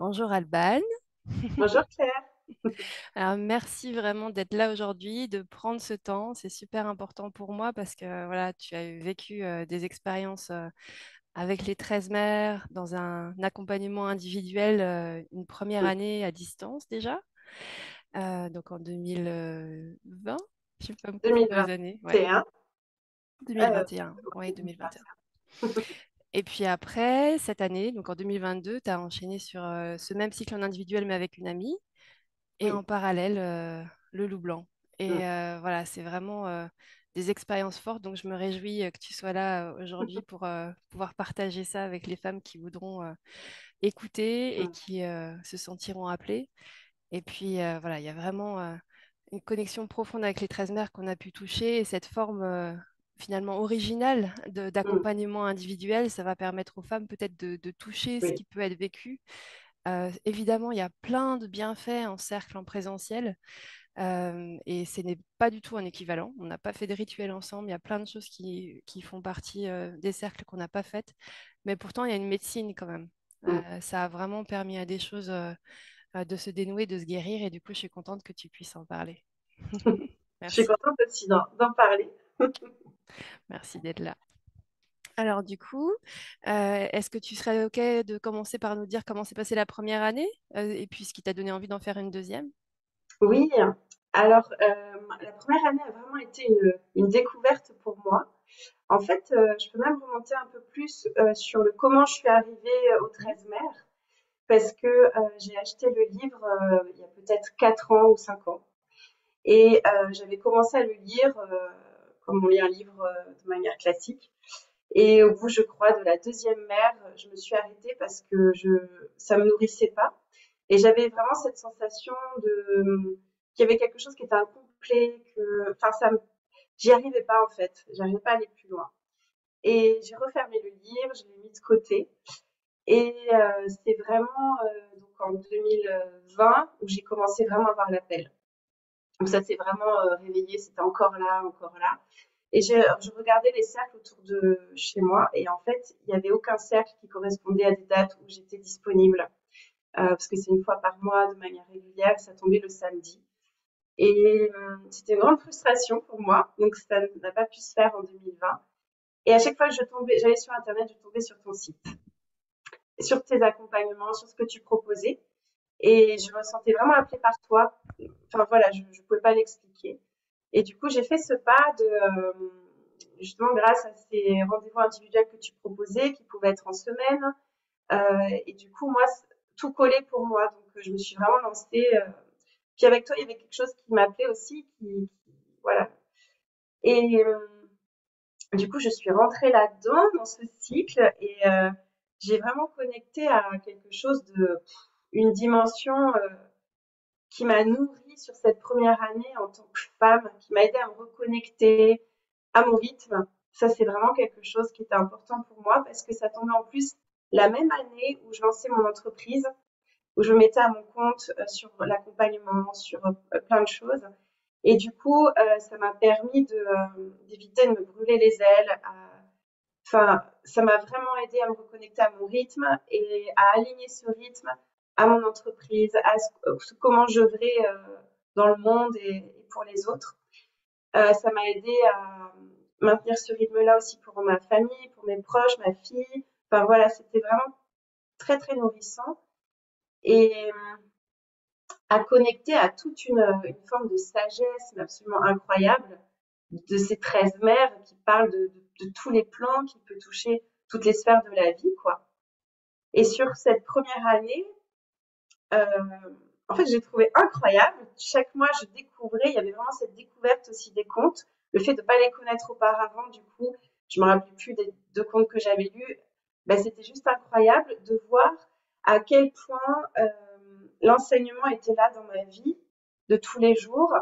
Bonjour Alban. Bonjour Claire. Alors merci vraiment d'être là aujourd'hui, de prendre ce temps. C'est super important pour moi parce que voilà, tu as vécu des expériences avec les 13 mères dans un accompagnement individuel, une première année à distance déjà, donc en 2020. Je sais pas me confondre les années. Ouais, 2021, 2021. Ouais, oui, 2021. 2021. Et puis après, cette année, donc en 2022, tu as enchaîné sur ce même cycle en individuel mais avec une amie. Et Oui. en parallèle, le loup blanc. Mm, Et voilà, c'est vraiment des expériences fortes. Donc, je me réjouis que tu sois là aujourd'hui pour pouvoir partager ça avec les femmes qui voudront écouter et mm, qui se sentiront appelées. Et puis, voilà, il y a vraiment une connexion profonde avec les 13 mères qu'on a pu toucher. Et cette forme finalement originale mm, d'accompagnement individuel, ça va permettre aux femmes peut-être de toucher ce oui. qui peut être vécu. Évidemment, il y a plein de bienfaits en cercle en présentiel et ce n'est pas du tout un équivalent. On n'a pas fait de rituel ensemble. Il y a plein de choses qui font partie des cercles qu'on n'a pas faites. Mais pourtant, il y a une médecine quand même. Mm. Ça a vraiment permis à des choses de se dénouer, de se guérir. Et du coup, je suis contente que tu puisses en parler. Je suis Merci. contente aussi d'en parler. Merci d'être là. Alors du coup, est-ce que tu serais OK de commencer par nous dire comment s'est passée la première année et puis ce qui t'a donné envie d'en faire une deuxième? Oui, alors la première année a vraiment été une découverte pour moi. En fait, je peux même remonter un peu plus sur le comment je suis arrivée aux Mhm. 13 mères, parce que j'ai acheté le livre il y a peut-être 4 ans ou 5 ans. Et j'avais commencé à le lire comme on lit un livre de manière classique. Et au bout, je crois, de la deuxième mère, je me suis arrêtée parce que ça me nourrissait pas. Et j'avais vraiment cette sensation qu'il y avait quelque chose qui était incomplet, enfin, j'y arrivais pas en fait. J'arrivais pas à aller plus loin. Et j'ai refermé le livre, je l'ai mis de côté. Et c'est vraiment donc en 2020 où j'ai commencé vraiment à voir l'appel. Donc ça s'est vraiment réveillé, c'était encore là, encore là. Et je regardais les cercles autour de chez moi et en fait, il n'y avait aucun cercle qui correspondait à des dates où j'étais disponible. Parce que c'est une fois par mois de manière régulière, ça tombait le samedi. Et c'était une grande frustration pour moi, donc ça n'a pas pu se faire en 2020. Et à chaque fois que j'allais sur Internet, je tombais sur ton site, sur tes accompagnements, sur ce que tu proposais. Et je me sentais vraiment appelée par toi. Enfin voilà, je ne pouvais pas l'expliquer. Et du coup, j'ai fait ce pas justement grâce à ces rendez-vous individuels que tu proposais, qui pouvaient être en semaine. Et du coup, moi, tout collait pour moi. Donc, je me suis vraiment lancée. Puis avec toi, il y avait quelque chose qui m'appelait aussi, voilà. Et du coup, je suis rentrée là-dedans, dans ce cycle, et j'ai vraiment connecté à quelque chose une dimension qui m'a nourrie sur cette première année en tant que femme, qui m'a aidée à me reconnecter à mon rythme. Ça, c'est vraiment quelque chose qui était important pour moi parce que ça tombait en plus la même année où je lançais mon entreprise, où je me mettais à mon compte sur l'accompagnement, sur plein de choses. Et du coup, ça m'a permis d'éviter de me brûler les ailes. Enfin, ça m'a vraiment aidé à me reconnecter à mon rythme et à aligner ce rythme à mon entreprise, comment j'œuvrais dans le monde et pour les autres. Ça m'a aidé à maintenir ce rythme-là aussi pour ma famille, pour mes proches, ma fille. Enfin voilà, c'était vraiment très très nourrissant et à connecter à toute une forme de sagesse mais absolument incroyable de ces 13 mères qui parlent de tous les plans, qui peut toucher toutes les sphères de la vie, quoi. Et sur cette première année, en fait, j'ai trouvé incroyable. Chaque mois, je découvrais, il y avait vraiment cette découverte aussi des contes. Le fait de ne pas les connaître auparavant, du coup, je me rappelais plus des deux contes que j'avais lus. Ben, c'était juste incroyable de voir à quel point l'enseignement était là dans ma vie de tous les jours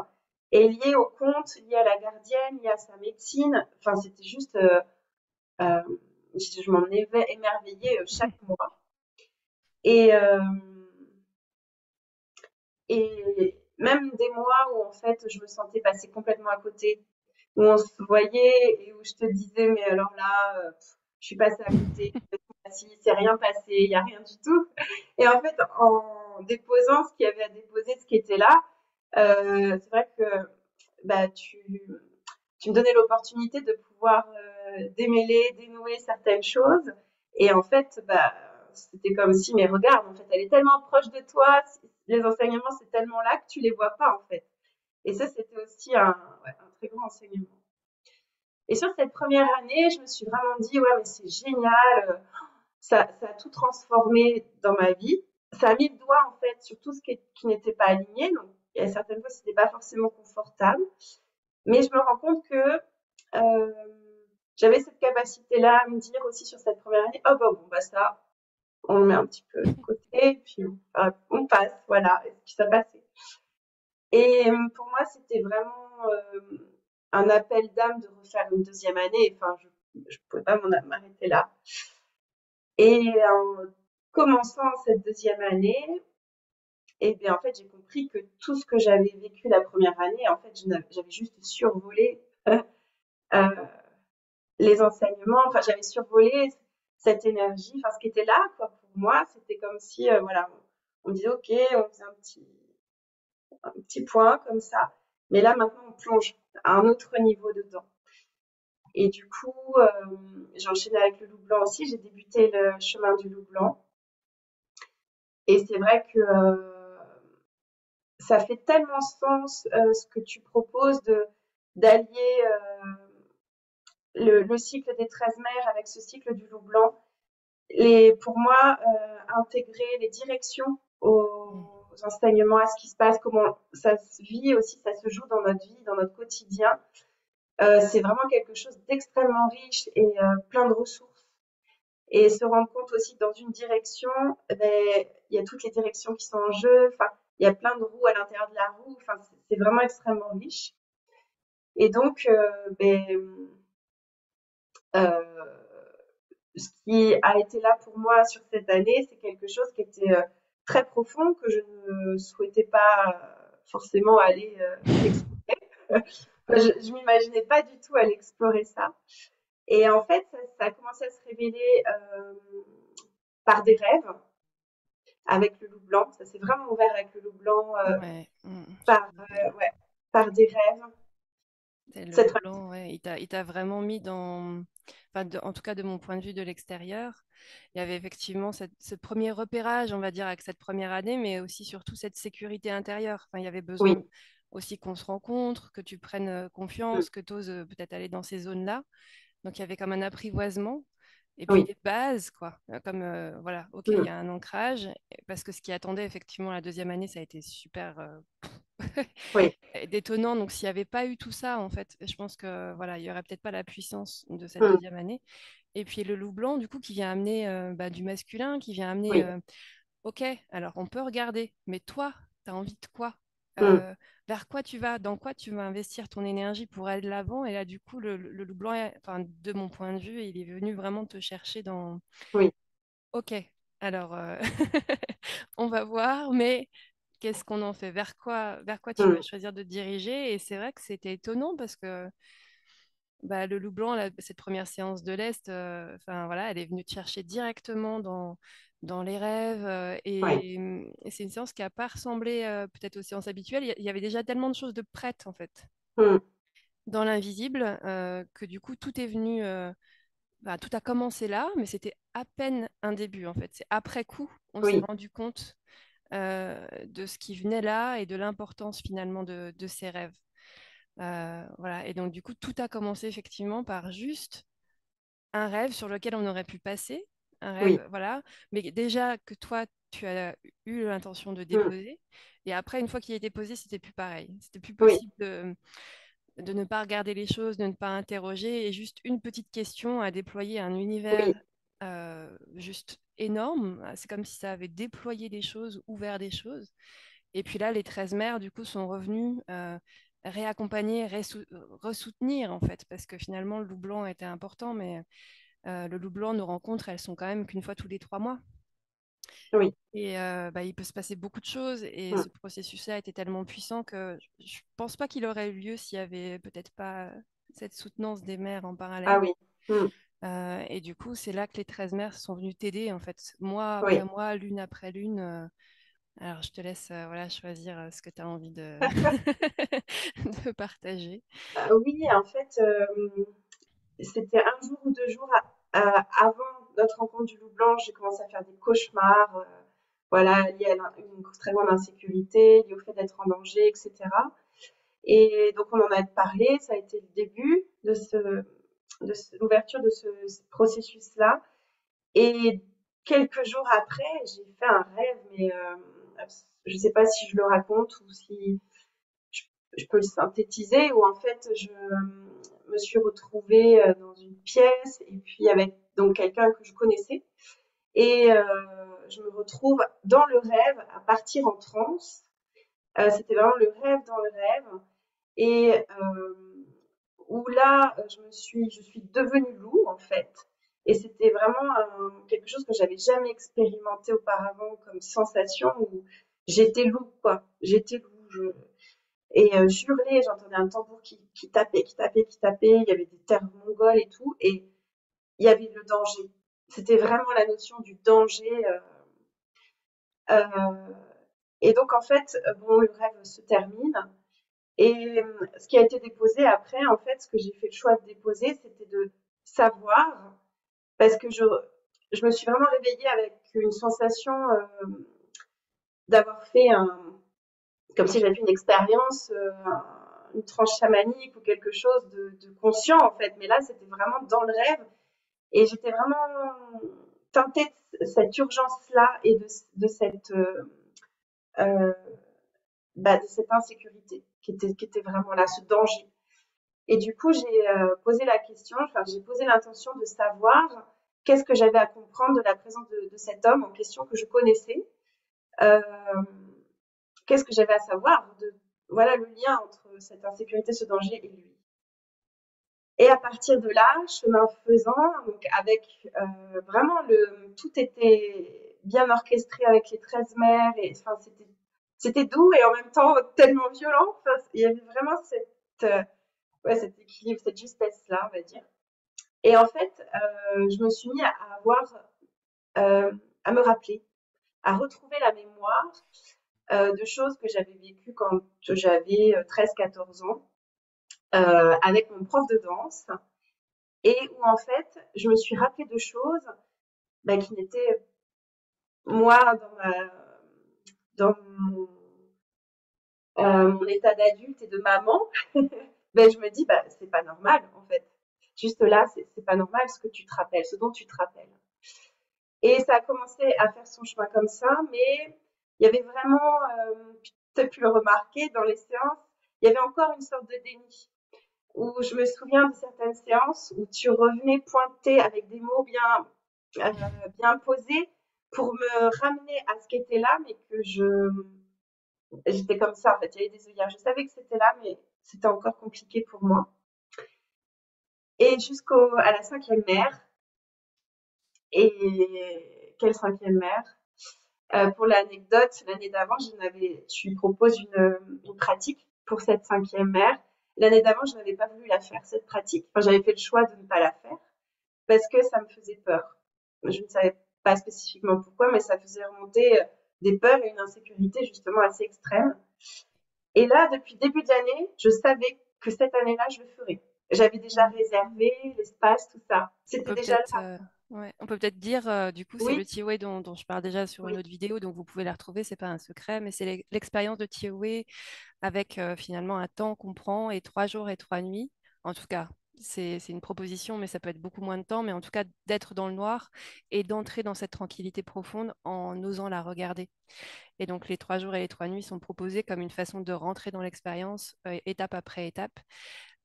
et lié au conte, lié à la gardienne, lié à sa médecine. Enfin, c'était juste, euh, je m'en émerveillais chaque mois. Et, Et même des mois où en fait je me sentais passer complètement à côté, où on se voyait et où je te disais mais alors là, je suis passée à côté, il s'est rien passé, il y a rien du tout. Et en fait, en déposant ce qu'il y avait à déposer, ce qui était là, c'est vrai que bah, tu me donnais l'opportunité de pouvoir démêler, dénouer certaines choses. Et en fait, bah, c'était comme si, mais regarde, en fait, elle est tellement proche de toi, les enseignements, c'est tellement là que tu les vois pas, en fait. Et ça, c'était aussi ouais, un très grand enseignement. Et sur cette première année, je me suis vraiment dit, ouais, mais c'est génial, ça a tout transformé dans ma vie. Ça a mis le doigt, en fait, sur tout ce qui n'était pas aligné. Donc, il y a certaines fois, c'était pas forcément confortable. Mais je me rends compte que euh, j'avais cette capacité-là à me dire aussi sur cette première année, oh bah bon, bah ça, on le met un petit peu de côté, puis on passe, voilà, et puis ça passait. Et pour moi, c'était vraiment un appel d'âme de refaire une deuxième année. Enfin, je pouvais pas m'arrêter là. Et en commençant cette deuxième année, et bien en fait, j'ai compris que tout ce que j'avais vécu la première année, en fait, j'avais juste survolé euh, les enseignements. Enfin, j'avais survolé cette énergie. Enfin, ce qui était là, quoi, pour moi, c'était comme si, voilà, on disait, ok, on faisait un petit point comme ça. Mais là, maintenant, on plonge à un autre niveau dedans. Et du coup, j'ai enchaîné avec le loup blanc aussi. J'ai débuté le chemin du loup blanc. Et c'est vrai que ça fait tellement sens ce que tu proposes de d'allier le cycle des 13 mers avec ce cycle du loup blanc. Pour moi, intégrer les directions aux enseignements, à ce qui se passe, comment ça se vit aussi, ça se joue dans notre vie, dans notre quotidien. C'est vraiment quelque chose d'extrêmement riche et plein de ressources. Et se rendre compte aussi que dans une direction, ben, il y a toutes les directions qui sont en jeu. Enfin, il y a plein de roues à l'intérieur de la roue. Enfin, c'est vraiment extrêmement riche. Et donc, euh, ce qui a été là pour moi sur cette année, c'est quelque chose qui était très profond, que je ne souhaitais pas forcément aller explorer. Je m'imaginais pas du tout aller explorer ça. Et en fait, ça a commencé à se révéler par des rêves avec le loup blanc. Ça s'est vraiment ouvert avec le loup blanc Ouais, je par, peux comprendre. ouais, par des rêves. Le Cette loup blanc, ouais, il t'a vraiment mis dans, enfin, en tout cas de mon point de vue de l'extérieur, il y avait effectivement ce premier repérage, on va dire, avec cette première année, mais aussi surtout cette sécurité intérieure. Enfin, il y avait besoin oui, aussi qu'on se rencontre, que tu prennes mm, confiance, que tu oses peut-être aller dans ces zones-là. Donc il y avait comme un apprivoisement. Et puis oui, les bases, quoi. Comme, voilà, ok, il y mm, a un ancrage, parce que ce qui attendait effectivement la deuxième année, ça a été super oui, détonnant. Donc, s'il n'y avait pas eu tout ça, en fait, je pense que voilà, il n'y aurait peut-être pas la puissance de cette mm, deuxième année. Et puis le loup blanc, du coup, qui vient amener bah, du masculin, qui vient amener, oui, ok, alors on peut regarder, mais toi, tu as envie de quoi? mm, Vers quoi tu vas, dans quoi tu vas investir ton énergie pour aller de l'avant? Et là, du coup, le loup blanc, enfin, de mon point de vue, il est venu vraiment te chercher dans, oui, ok, alors on va voir, mais qu'est-ce qu'on en fait? Vers quoi tu vas mm, choisir de te diriger? Et c'est vrai que c'était étonnant parce que bah, le loup blanc, cette première séance de l'Est, enfin voilà, elle est venue te chercher directement dans les rêves. oui, Et c'est une séance qui n'a pas ressemblé peut-être aux séances habituelles. Il y avait déjà tellement de choses de prêtes en fait mm, dans l'invisible que du coup tout est venu. Bah, tout a commencé là, mais c'était à peine un début en fait. C'est après coup, on s'est oui, rendu compte de ce qui venait là et de l'importance finalement de ces rêves. Voilà. Et donc du coup, tout a commencé effectivement par juste un rêve sur lequel on aurait pu passer, un oui, rêve, voilà, mais déjà que toi, tu as eu l'intention de mm, déposer. Et après, une fois qu'il était posé, c'était plus pareil. C'était plus oui, possible de ne pas regarder les choses, de ne pas interroger, et juste une petite question a déployé un oui, univers juste énorme. C'est comme si ça avait déployé des choses, ouvert des choses. Et puis là, les 13 mères, du coup, sont revenus réaccompagner, ressoutenir, en fait, parce que finalement, le loup blanc était important, mais le loup blanc, nos rencontres, elles sont quand même qu'une fois tous les 3 mois. oui, Et bah, il peut se passer beaucoup de choses. Et mm, ce processus-là était tellement puissant que je ne pense pas qu'il aurait eu lieu s'il n'y avait peut-être pas cette soutenance des mères en ah parallèle. oui, mm, Et du coup, c'est là que les 13 mères sont venues t'aider, en fait, mois après Oui. mois, l'une après l'une. Alors, je te laisse voilà, choisir ce que tu as envie de, de partager. Oui, en fait, c'était un jour ou 2 jours avant notre rencontre du Loup Blanc, j'ai commencé à faire des cauchemars, voilà, liés à une très grande insécurité, liés au fait d'être en danger, et cetera. Et donc on en a parlé, ça a été le début l'ouverture de ce processus-là. Et quelques jours après, j'ai fait un rêve, mais je ne sais pas si je le raconte ou si je, je peux le synthétiser, où en fait je me suis retrouvée dans une pièce et puis avec donc quelqu'un que je connaissais. Et je me retrouve dans le rêve à partir en transe. C'était vraiment le rêve dans le rêve. Et où là, je suis devenue loup en fait. Et c'était vraiment quelque chose que j'avais jamais expérimenté auparavant comme sensation où j'étais loup quoi. J'étais loup. Et je hurlais, j'entendais un tambour qui tapait, qui tapait, qui tapait. Il y avait des terres mongoles et tout. Et il y avait le danger. C'était vraiment la notion du danger. Euh, et donc en fait, bon, le rêve se termine. Et ce qui a été déposé après, en fait, ce que j'ai fait le choix de déposer, c'était de savoir, parce que je me suis vraiment réveillée avec une sensation d'avoir fait comme si j'avais fait une expérience, une tranche chamanique ou quelque chose de conscient, en fait. Mais là, c'était vraiment dans le rêve. Et j'étais vraiment teintée de cette urgence-là et de cette, euh, de cette insécurité qui était vraiment là, ce danger. Et du coup, j'ai posé la question, enfin, j'ai posé l'intention de savoir qu'est-ce que j'avais à comprendre de la présence de cet homme en question que je connaissais. Euh, Qu'est-ce que j'avais à savoir de voilà le lien entre cette insécurité, ce danger et lui. Et à partir de là, chemin faisant, donc avec vraiment tout était bien orchestré avec les 13 mères et enfin c'était doux et en même temps tellement violent. Enfin, il y avait vraiment ouais, cet équilibre, cette justesse là, on va dire. Et en fait, je me suis mis à avoir, à me rappeler, à retrouver la mémoire de choses que j'avais vécues quand j'avais 13-14 ans avec mon prof de danse et où en fait, je me suis rappelé de choses bah, qui n'étaient moi dans mon état d'adulte et de maman. Ben, je me dis bah c'est pas normal en fait. Juste là, c'est pas normal ce que tu te rappelles, ce dont tu te rappelles. Et ça a commencé à faire son chemin comme ça, mais il y avait vraiment, tu as pu le remarquer dans les séances, il y avait encore une sorte de déni. Où je me souviens de certaines séances où tu revenais pointer avec des mots bien posés pour me ramener à ce qui était là, mais que j'étais comme ça en fait. Il y avait des œillères. Je savais que c'était là, mais c'était encore compliqué pour moi. Et à la cinquième mère. Et quelle cinquième mère? Pour l'anecdote, l'année d'avant, je lui propose une pratique pour cette cinquième mère. L'année d'avant, je n'avais pas voulu la faire, cette pratique. Enfin, j'avais fait le choix de ne pas la faire parce que ça me faisait peur. Je ne savais pas spécifiquement pourquoi, mais ça faisait remonter des peurs et une insécurité justement assez extrême. Et là, depuis le début de l'année, je savais que cette année-là, je le ferais. J'avais déjà Mm. réservé l'espace, tout ça. On C'était peut déjà peut-être là. ouais. On peut peut-être dire, du coup, c'est le Oui, TOA dont je parle déjà sur une oui, autre vidéo, donc vous pouvez la retrouver, c'est pas un secret, mais c'est l'expérience de TOA avec finalement un temps qu'on prend et 3 jours et 3 nuits. En tout cas, c'est une proposition, mais ça peut être beaucoup moins de temps, mais en tout cas d'être dans le noir et d'entrer dans cette tranquillité profonde en osant la regarder. Et donc les 3 jours et les 3 nuits sont proposés comme une façon de rentrer dans l'expérience étape après étape.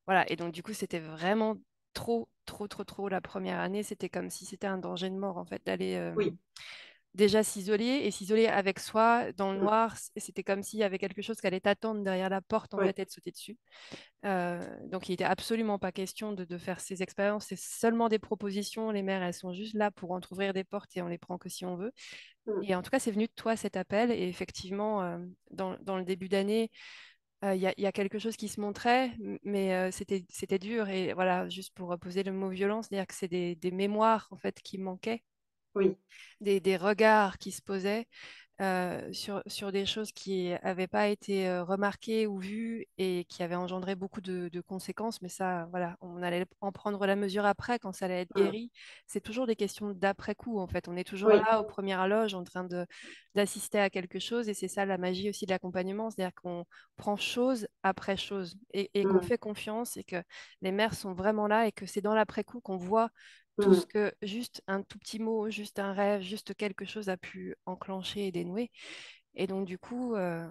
Voilà, et donc du coup, c'était vraiment trop, trop, trop, trop la première année. C'était comme si c'était un danger de mort, en fait, d'aller oui. déjà s'isoler et s'isoler avec soi dans le Mm, noir. C'était comme s'il y avait quelque chose qui allait t'attendre derrière la porte, en oui. fait, et de sauter dessus. Donc il n'était absolument pas question de faire ces expériences. C'est seulement des propositions. Les mères, elles sont juste là pour entrouvrir des portes et on les prend que si on veut. Mm, Et en tout cas, c'est venu de toi cet appel. Et effectivement, dans le début d'année, Il y a quelque chose qui se montrait, mais c'était dur. Et voilà, juste pour poser le mot violence, c'est-à-dire que c'est des mémoires en fait qui manquaient, Oui, des regards qui se posaient sur des choses qui n'avaient pas été remarquées ou vues et qui avaient engendré beaucoup de conséquences. Mais ça, voilà, on allait en prendre la mesure après quand ça allait être mm, guéri. C'est toujours des questions d'après-coup, en fait. On est toujours oui, là, aux premières loges, en train d'assister à quelque chose. Et c'est ça la magie aussi de l'accompagnement, c'est-à-dire qu'on prend chose après chose et qu'on mm, fait confiance et que les mères sont vraiment là et que c'est dans l'après-coup qu'on voit tout ce mm, que juste un tout petit mot, juste un rêve, juste quelque chose a pu enclencher et dénouer. Et donc, du coup,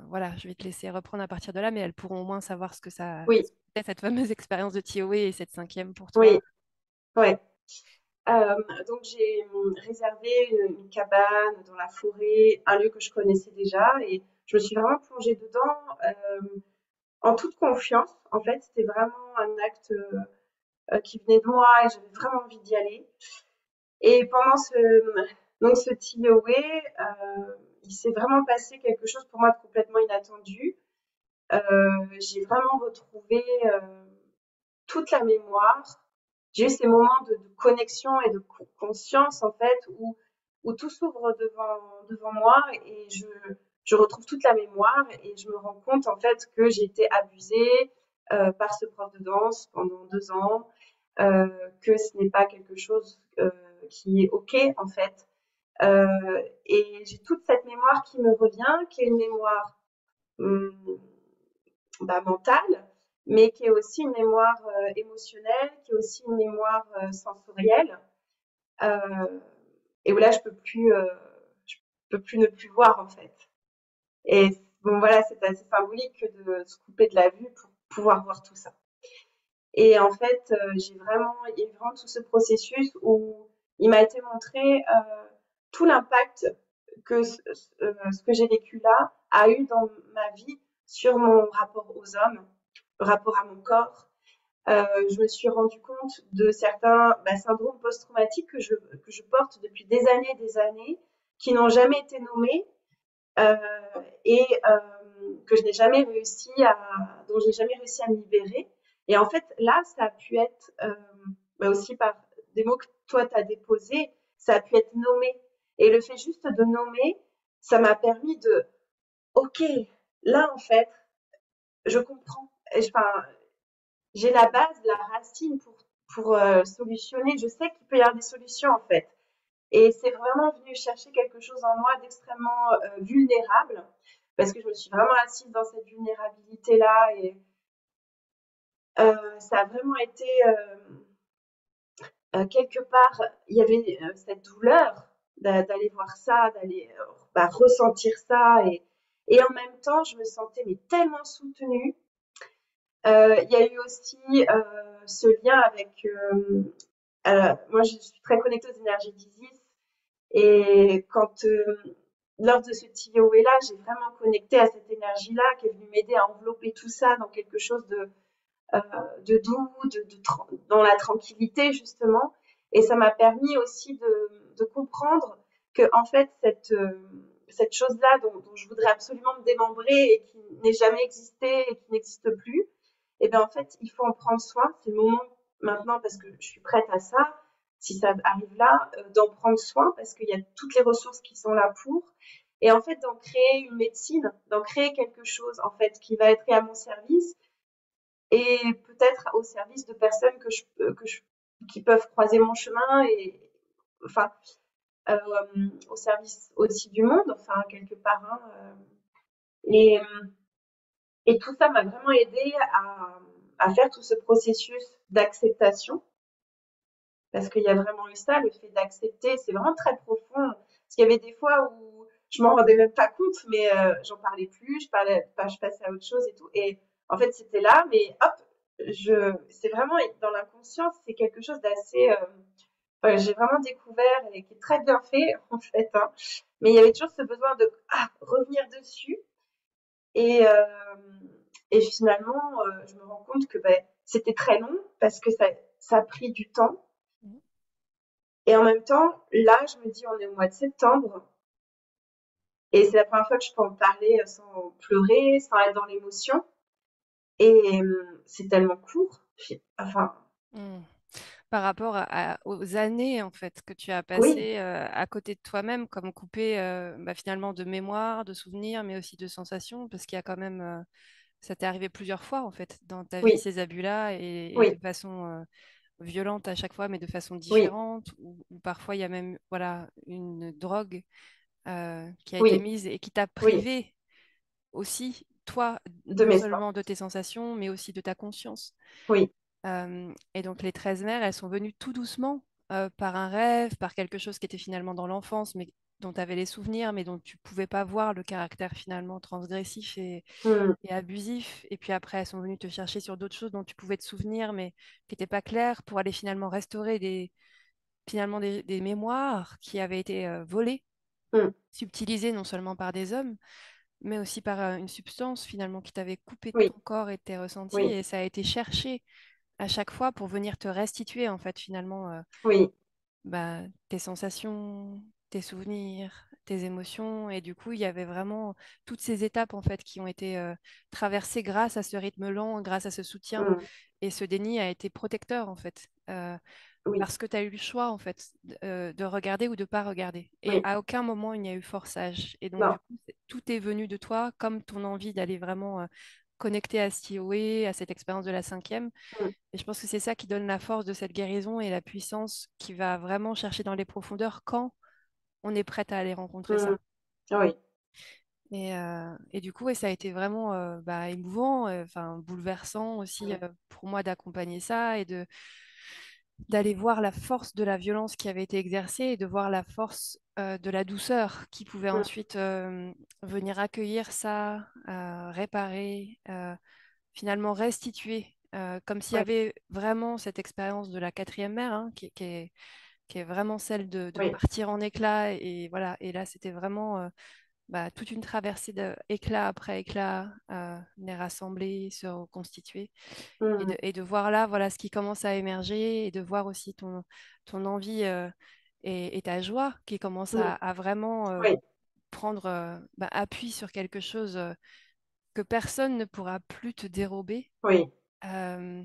voilà, je vais te laisser reprendre à partir de là, mais elles pourront au moins savoir ce que ça oui, fait, cette fameuse expérience de TOE et cette cinquième pour toi. oui, ouais. Donc j'ai réservé une cabane dans la forêt, un lieu que je connaissais déjà, et je me suis vraiment plongée dedans en toute confiance. En fait, c'était vraiment un acte qui venait de moi et j'avais vraiment envie d'y aller. Et pendant ce TOE, il s'est vraiment passé quelque chose pour moi de complètement inattendu. J'ai vraiment retrouvé toute la mémoire. J'ai eu ces moments de connexion et de conscience, en fait, où tout s'ouvre devant moi et je retrouve toute la mémoire et je me rends compte, en fait, que j'ai été abusée par ce prof de danse pendant 2 ans, que ce n'est pas quelque chose qui est OK, en fait. Et j'ai toute cette mémoire qui me revient, qui est une mémoire hum, mentale, mais qui est aussi une mémoire émotionnelle, qui est aussi une mémoire sensorielle, euh, et où là je peux plus ne plus voir en fait. Et bon voilà, c'est assez symbolique de se couper de la vue pour pouvoir voir tout ça. Et en fait, il y a eu vraiment tout ce processus où il m'a été montré tout l'impact que ce que j'ai vécu là a eu dans ma vie sur mon rapport aux hommes, le rapport à mon corps. Je me suis rendu compte de certains syndromes post-traumatiques que je porte depuis des années, qui n'ont jamais été nommés euh, et que je n'ai jamais réussi dont je n'ai jamais réussi à me libérer. Et en fait, là, ça a pu être aussi par des mots que toi tu as déposés, ça a pu être nommé. Et le fait juste de nommer, ça m'a permis de, ok, là en fait, je comprends. Enfin, j'ai la base, la racine pour solutionner. Je sais qu'il peut y avoir des solutions en fait. Et c'est vraiment venu chercher quelque chose en moi d'extrêmement vulnérable, parce que je me suis vraiment assise dans cette vulnérabilité-là et ça a vraiment été quelque part, il y avait cette douleur d'aller voir ça, d'aller ressentir ça et en même temps, je me sentais mais tellement soutenue. Il y a eu aussi ce lien avec moi, je suis très connectée aux énergies d'Isis et lors de ce TOE-là, j'ai vraiment connecté à cette énergie-là qui est venue m'aider à envelopper tout ça dans quelque chose euh, de doux, dans la tranquillité justement. Et ça m'a permis aussi de comprendre que en fait cette chose-là dont je voudrais absolument me démembrer et qui n'est jamais existé et qui n'existe plus, et bien en fait il faut en prendre soin. C'est le moment maintenant parce que je suis prête à ça. Si ça arrive là, d'en prendre soin parce qu'il y a toutes les ressources qui sont là pour. Et en fait, d'en créer une médecine, d'en créer quelque chose en fait qui va être à mon service et peut-être au service de personnes qui peuvent croiser mon chemin et enfin euh, au service aussi du monde, enfin quelque part. Hein, et, et tout ça m'a vraiment aidé à faire tout ce processus d'acceptation parce qu'il y a vraiment eu ça, le fait d'accepter, c'est vraiment très profond. Parce qu'il y avait des fois où je m'en rendais même pas compte, mais j'en parlais plus, je passais à autre chose et tout. Et en fait, c'était là, mais hop, c'est vraiment dans l'inconscience, c'est quelque chose d'assez, j'ai vraiment découvert et qui est très bien fait en fait. Hein. Mais il y avait toujours ce besoin de revenir dessus. Et, et finalement, je me rends compte que c'était très long parce que ça a pris du temps. Mhm. Et en même temps, là, je me dis, on est au mois de septembre et c'est la première fois que je peux en parler sans pleurer, sans être dans l'émotion. et c'est tellement court. Enfin, Mm. Par rapport aux années en fait que tu as oui, passées à côté de toi-même, comme coupé bah, finalement de mémoire, de souvenirs, mais aussi de sensations, parce qu'il y a quand même, ça t'est arrivé plusieurs fois en fait dans ta vie oui, ces abus-là et de oui, façon violente à chaque fois, mais de façon oui, différente, ou parfois il y a même voilà une drogue qui a été oui, mise et qui t'a oui, privé aussi toi de non mes soins. seulement de tes sensations, mais aussi de ta conscience. Oui, Et donc les 13 mères, elles sont venues tout doucement par un rêve, par quelque chose qui était finalement dans l'enfance, mais dont tu avais les souvenirs, mais dont tu pouvais pas voir le caractère finalement transgressif mmh, et abusif. Et puis après, elles sont venues te chercher sur d'autres choses dont tu pouvais te souvenir, mais qui n'étaient pas claires, pour aller finalement restaurer finalement des mémoires qui avaient été volées, mmh, subtilisées non seulement par des hommes, mais aussi par une substance finalement qui t'avait coupé de oui, ton corps et de tes ressentis. oui, Et ça a été cherché à chaque fois pour venir te restituer en fait finalement oui, bah, tes sensations, tes souvenirs, tes émotions. Et du coup, il y avait vraiment toutes ces étapes en fait qui ont été traversées grâce à ce rythme lent, grâce à ce soutien. mmh, Et ce déni a été protecteur en fait. oui, Parce que tu as eu le choix en fait de regarder ou de pas regarder. Et oui, à aucun moment il n'y a eu forçage. Et donc non, du coup, tout est venu de toi, comme ton envie d'aller vraiment connecter à Stioé, à cette expérience de la cinquième. mmh, Et je pense que c'est ça qui donne la force de cette guérison et la puissance qui va vraiment chercher dans les profondeurs quand on est prête à aller rencontrer mmh, ça. oui, Et du coup, ouais, ça a été vraiment bah, émouvant, enfin bouleversant aussi mmh, pour moi d'accompagner ça et d'aller voir la force de la violence qui avait été exercée et de voir la force de la douceur qui pouvait mmh, ensuite venir accueillir ça, réparer, finalement restituer, comme s'il y oui, avait vraiment cette expérience de la quatrième mère, hein, qui est vraiment celle de oui, partir en éclat. Et voilà, et là, c'était vraiment bah, toute une traversée d'éclat après éclat, les rassembler, se reconstituer mmh, et de voir là, voilà ce qui commence à émerger et de voir aussi ton envie et ta joie qui commence mmh, à vraiment oui, prendre bah, appui sur quelque chose que personne ne pourra plus te dérober. oui, euh,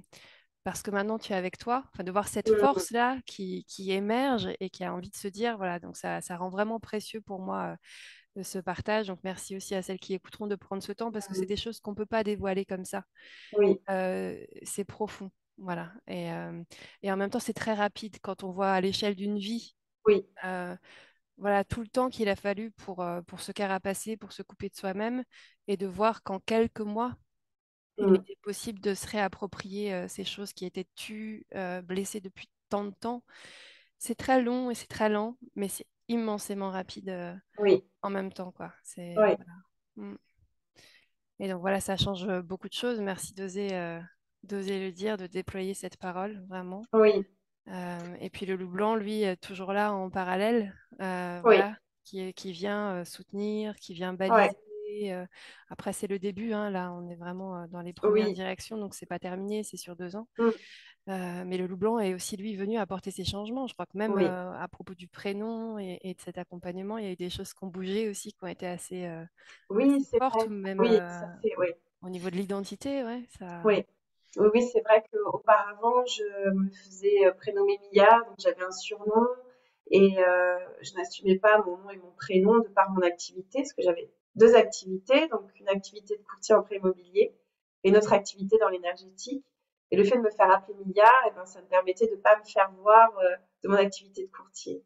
Parce que maintenant tu es avec toi, enfin, de voir cette mmh, force-là qui émerge et qui a envie de se dire, voilà, donc ça rend vraiment précieux pour moi ce partage. Donc merci aussi à celles qui écouteront de prendre ce temps parce que c'est mmh, des choses qu'on ne peut pas dévoiler comme ça. oui, C'est profond, voilà. Et en même temps, c'est très rapide quand on voit à l'échelle d'une vie, oui, euh, voilà, tout le temps qu'il a fallu pour se carapacer, pour se couper de soi-même et de voir qu'en quelques mois, il mmh, était possible de se réapproprier ces choses qui étaient tues, blessées depuis tant de temps. C'est très long et c'est très lent, mais c'est immensément rapide oui, en même temps, quoi. oui, Voilà. Mm. Et donc voilà, ça change beaucoup de choses. Merci d'oser le dire, de déployer cette parole, vraiment. oui, Et puis le loup blanc, lui, est toujours là en parallèle, oui, voilà, qui vient soutenir, qui vient ouais, baliser. euh. Après, c'est le début, hein, là, on est vraiment dans les premières oui, directions, donc c'est pas terminé, c'est sur 2 ans. mmh, Mais le loup blanc est aussi, lui, venu apporter ces changements. Je crois que même oui, à propos du prénom et de cet accompagnement, il y a eu des choses qui ont bougé aussi, qui ont été oui, assez c'est fortes, vrai, ou même oui, ça c'est, oui, au niveau de l'identité, ouais, ça. oui. Oui, oui, c'est vrai qu'auparavant, je me faisais prénommer Mia, donc j'avais un surnom et je n'assumais pas mon nom et mon prénom de par mon activité, parce que j'avais deux activités, donc une activité de courtier en prêt immobilier et une autre activité dans l'énergétique. Et le fait de me faire appeler Mia, eh ben, ça me permettait de ne pas me faire voir de mon activité de courtier.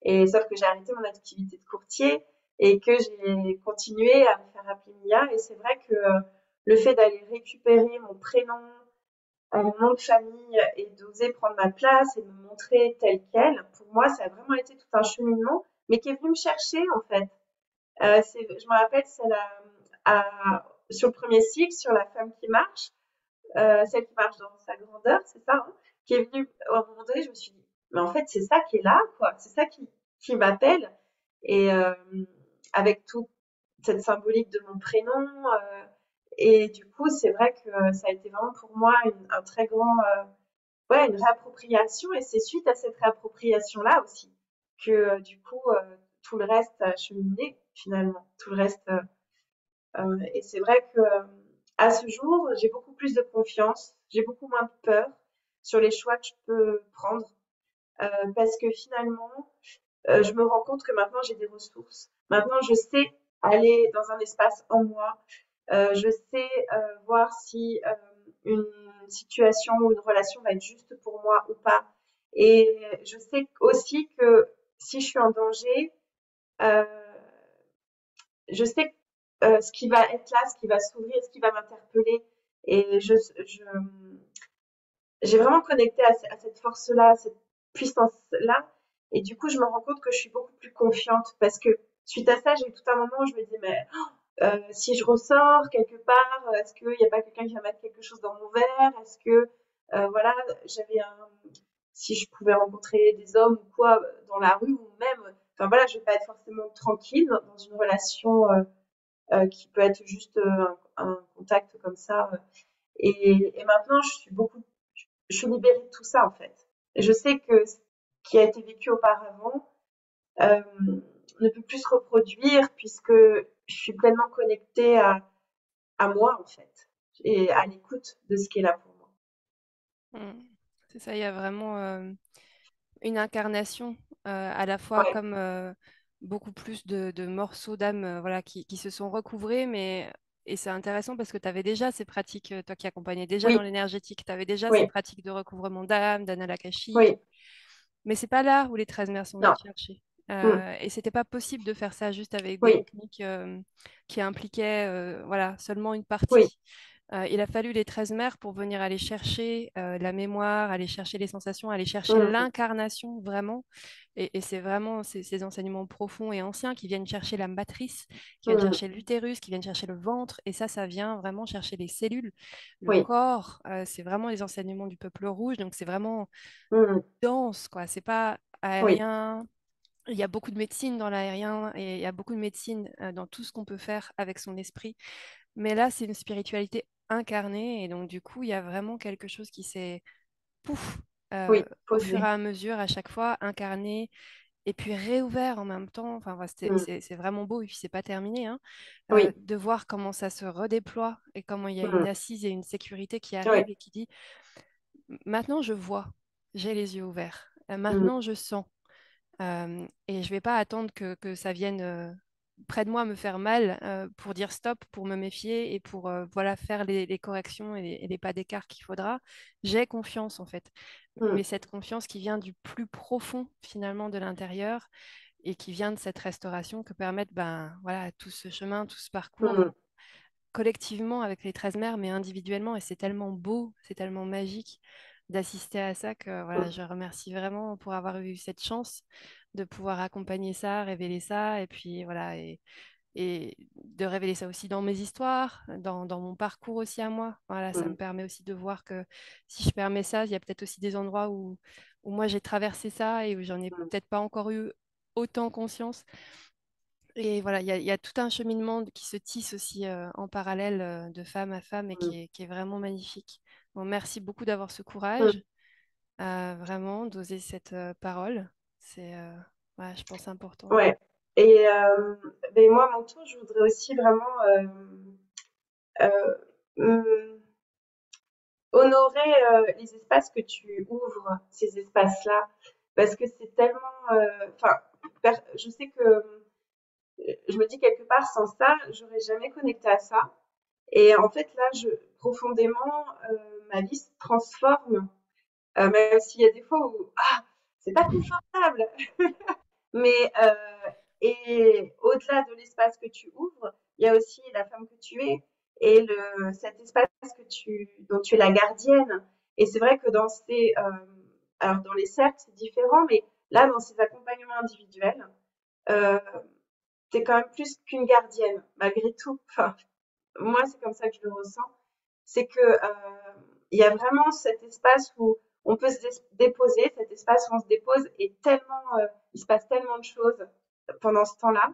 Et sauf que j'ai arrêté mon activité de courtier et que j'ai continué à me faire appeler Mia. Et c'est vrai que le fait d'aller récupérer mon prénom, mon nom de famille et d'oser prendre ma place et de me montrer telle quelle, pour moi, ça a vraiment été tout un cheminement, mais qui est venu me chercher en fait. Je me rappelle, sur le premier cycle, sur la femme qui marche, celle qui marche dans sa grandeur, c'est ça, hein, qui est venue, à un moment donné, je me suis dit, mais en fait, c'est ça qui est là, quoi, c'est ça qui m'appelle. Et avec toute cette symbolique de mon prénom, et du coup, c'est vrai que ça a été vraiment pour moi un très grand, ouais, une réappropriation. Et c'est suite à cette réappropriation-là aussi que du coup, tout le reste a cheminé finalement. Tout le reste, et c'est vrai que à ce jour, j'ai beaucoup plus de confiance, j'ai beaucoup moins de peur sur les choix que je peux prendre, parce que finalement, je me rends compte que maintenant j'ai des ressources. Maintenant, je sais aller dans un espace en moi. Je sais voir si une situation ou une relation va être juste pour moi ou pas. Et je sais aussi que si je suis en danger, euh, je sais ce qui va être là, ce qui va s'ouvrir, ce qui va m'interpeller. Et j'ai vraiment connecté à cette force-là, à cette puissance-là. Et du coup, je me rends compte que je suis beaucoup plus confiante parce que suite à ça, j'ai eu tout un moment où je me dis, mais si je ressors quelque part, est-ce qu'il n'y a pas quelqu'un qui va mettre quelque chose dans mon verre? Est-ce que, voilà, j'avais un, si je pouvais rencontrer des hommes ou quoi dans la rue ou même, enfin voilà, je vais pas être forcément tranquille dans une relation qui peut être juste un contact comme ça. Et maintenant, je suis libérée de tout ça en fait. Je sais que ce qui a été vécu auparavant ne peut plus se reproduire puisque je suis pleinement connectée à moi en fait et à l'écoute de ce qui est là pour moi. Mm. C'est ça, il y a vraiment une incarnation, à la fois Ouais, comme beaucoup plus de morceaux d'âme voilà, qui se sont recouvrés, mais et c'est intéressant parce que tu avais déjà ces pratiques, toi qui accompagnais déjà dans oui, l'énergétique, tu avais déjà ces oui, pratiques de recouvrement d'âme, d'annales akashiques, oui, mais c'est pas là où les 13 mères sont venues non, te chercher. mm, Et c'était pas possible de faire ça juste avec des oui, techniques qui impliquaient voilà, seulement une oui, partie. Il a fallu les 13 mères pour venir aller chercher la mémoire, aller chercher les sensations, aller chercher mm, l'incarnation vraiment. Et c'est vraiment ces enseignements profonds et anciens qui viennent chercher la matrice, qui viennent mm, chercher l'utérus, qui viennent chercher le ventre. Et ça vient vraiment chercher les cellules, le oui, corps. C'est vraiment les enseignements du peuple rouge. Donc c'est vraiment mm, dense, quoi. C'est pas oui, aérien. Il y a beaucoup de médecine dans l'aérien et il y a beaucoup de médecine dans tout ce qu'on peut faire avec son esprit. Mais là, c'est une spiritualité incarnée et donc du coup, il y a vraiment quelque chose qui s'est, pouf, oui, au fur et posé. à mesure, à chaque fois, incarné et puis réouvert en même temps. Enfin, voilà, Mm, c'est vraiment beau et puis c'est pas terminé, hein. oui, De voir comment ça se redéploie et comment il y a une mm, assise et une sécurité qui oui, arrive et qui dit, maintenant je vois, j'ai les yeux ouverts. mm, Maintenant je sens. Et je vais pas attendre que ça vienne près de moi me faire mal pour dire stop, pour me méfier et pour voilà, faire les corrections et les pas d'écart qu'il faudra. J'ai confiance en fait. mm, Mais cette confiance qui vient du plus profond finalement de l'intérieur et qui vient de cette restauration que permettent ben, voilà, tout ce chemin, tout ce parcours mm, collectivement avec les 13 mères, mais individuellement. Et c'est tellement beau, c'est tellement magique d'assister à ça que voilà, mm, je remercie vraiment pour avoir eu cette chance de pouvoir accompagner ça, révéler ça, et puis voilà, et de révéler ça aussi dans mes histoires, dans mon parcours aussi à moi. Voilà, ça me mm, permet aussi de voir que si je permets ça, il y a peut-être aussi des endroits où moi j'ai traversé ça et où j'en ai mm, peut-être pas encore eu autant conscience. Et voilà, il y a tout un cheminement qui se tisse aussi en parallèle de femme à femme et mm, qui est vraiment magnifique. Bon, merci beaucoup d'avoir ce mm. courage, vraiment, d'oser cette parole. C'est, ouais, je pense, important. Ouais. Et ben moi, à mon tour, je voudrais aussi vraiment euh, mm, honorer les espaces que tu ouvres, ces espaces-là, parce que c'est tellement, enfin, je sais que je me dis quelque part, sans ça, j'aurais jamais connecté à ça. Et en fait, là, profondément, ma vie se transforme, même s'il y a des fois où, ah, c'est pas confortable. Mais, et au-delà de l'espace que tu ouvres, il y a aussi la femme que tu es et cet espace dont tu es la gardienne. Et c'est vrai que alors dans les cercles, c'est différent, mais là, dans ces accompagnements individuels, euh, t'es quand même plus qu'une gardienne, malgré tout. Enfin, moi, c'est comme ça que je le ressens. C'est que il y a vraiment cet espace où on peut se déposer, cet espace où on se dépose et tellement, il se passe tellement de choses pendant ce temps-là.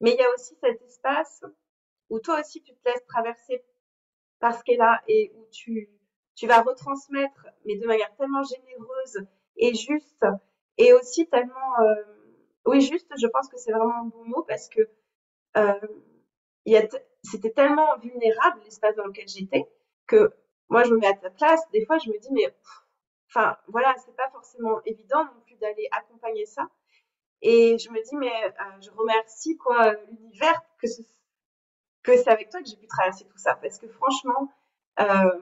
Mais il y a aussi cet espace où toi aussi tu te laisses traverser par ce qu'est là et où tu vas retransmettre, mais de manière tellement généreuse et juste, et aussi tellement, oui, juste, je pense que c'est vraiment un bon mot parce que euh, c'était tellement vulnérable l'espace dans lequel j'étais que moi, je me mets à ta place. Des fois, je me dis, mais enfin, voilà, c'est pas forcément évident non plus d'aller accompagner ça. Et je me dis, mais je remercie quoi l'univers que c'est avec toi que j'ai pu traverser tout ça. Parce que franchement, euh,